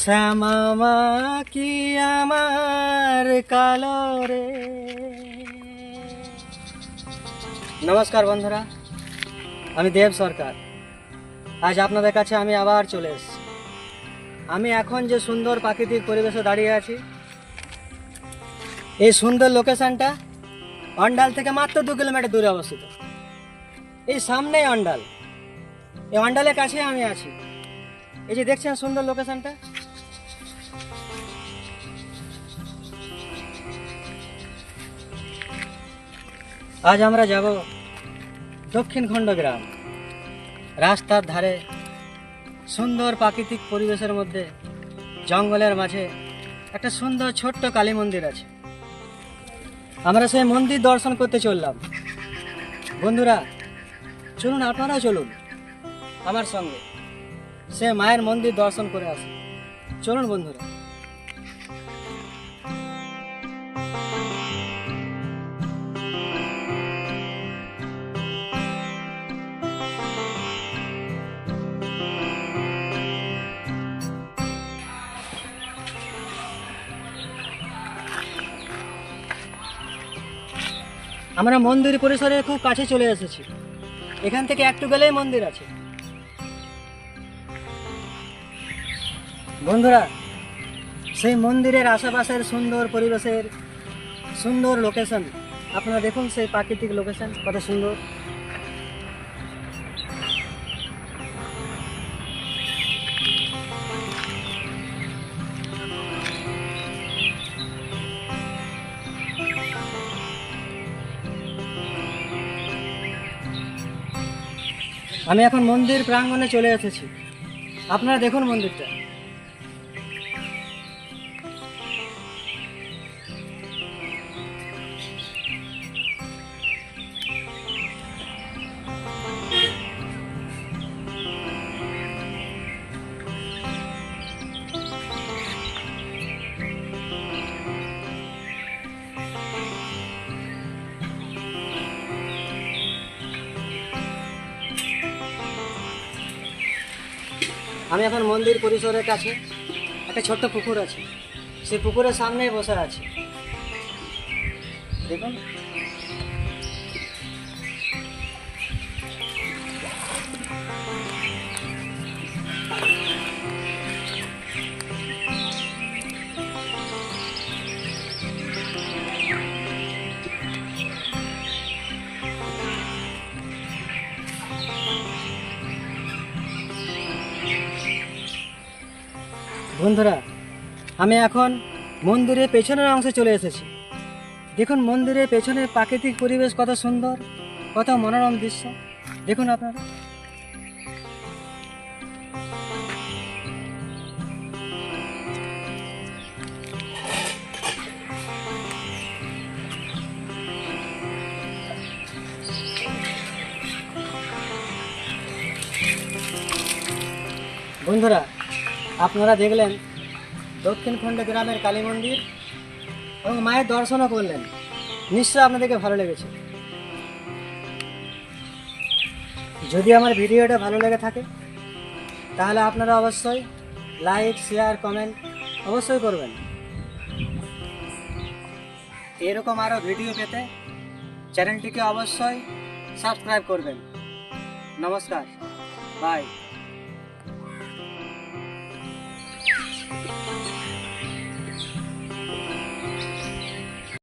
শ্যামা কি আমার কালো রে। নমস্কার বন্ধুরা, আমি দেব সরকার। আজ আপনাদের কাছে আমি আবার চলে এসেছি। আমি এখন যে সুন্দর প্রাকৃতিক পরিবেশে দাঁড়িয়ে আছি, এই সুন্দর লোকেশনটা অন্ডাল থেকে মাত্র 2 কিলোমিটার দূরে অবস্থিত। এই সামনেই অন্ডাল, এই অন্ডালের কাছে আমি আছি। এই যে দেখছেন সুন্দর লোকেশনটা, আজ আমরা যাব দক্ষিণ খণ্ড গ্রাম। রাস্তার ধারে সুন্দর প্রাকৃতিক পরিবেশের মধ্যে জঙ্গলের মাঝে একটা সুন্দর ছোট্ট কালী মন্দির আছে। আমরা সেই মন্দির দর্শন করতে চললাম। বন্ধুরা চলুন, আপনারাও চলুন আমার সঙ্গে, সে মায়ের মন্দির দর্শন করে আসুন। চলুন বন্ধুরা। আমরা মন্দির পরিসরের খুব কাছে চলে এসেছি। এখান থেকে একটু গেলেই মন্দির আছে। বন্ধুরা সেই মন্দিরের আশেপাশের সুন্দর পরিবেশের সুন্দর লোকেশন আপনারা দেখুন। সেই প্রাকৃতিক লোকেশন কত সুন্দর। আমি এখন মন্দির প্রাঙ্গণে চলে এসেছি। আপনারা দেখুন মন্দিরটা। আমি এখন মন্দির পরিসরের কাছে একটা ছোট্ট পুকুর আছে, সেই পুকুরের সামনেই বসে আছি। দেখুন বন্ধুরা, আমি এখন মন্দিরের পেছনের অংশে চলে এসেছি। দেখুন মন্দিরের পেছনের প্রাকৃতিক পরিবেশ কত সুন্দর, কত মনোরম দৃশ্য। দেখুন আপনারা। বন্ধুরা আপনারা দেখলেন দক্ষিণ খণ্ড গ্রামের কালী মন্দির এবং মায়ের দর্শনও করলেন। নিশ্চয়ই আপনাদেরকে ভালো লেগেছে। যদি আমার ভিডিওটা ভালো লেগে থাকে তাহলে আপনারা অবশ্যই লাইক, শেয়ার, কমেন্ট অবশ্যই করবেন। এরকম আরও ভিডিও পেতে চ্যানেলটিকে অবশ্যই সাবস্ক্রাইব করবেন। নমস্কার, বাই।